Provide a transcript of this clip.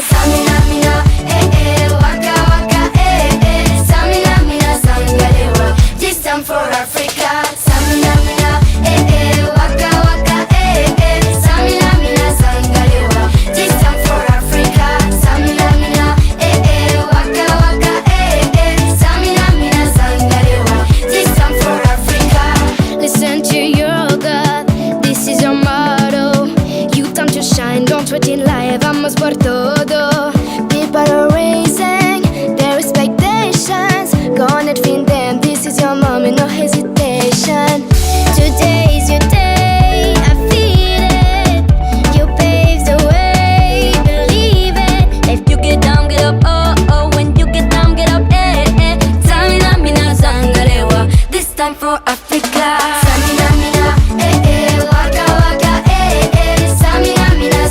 Samina mina, waka waka, Samina mina sangalewa. This time for Africa. Samina mina, waka waka, Samina mina sangalewa. This time for Africa. Samina mina, waka waka, Samina mina sangalewa. This time for Africa. Listen to your God, this is your motto. You time to shine, don't wait in life, vamos por todo.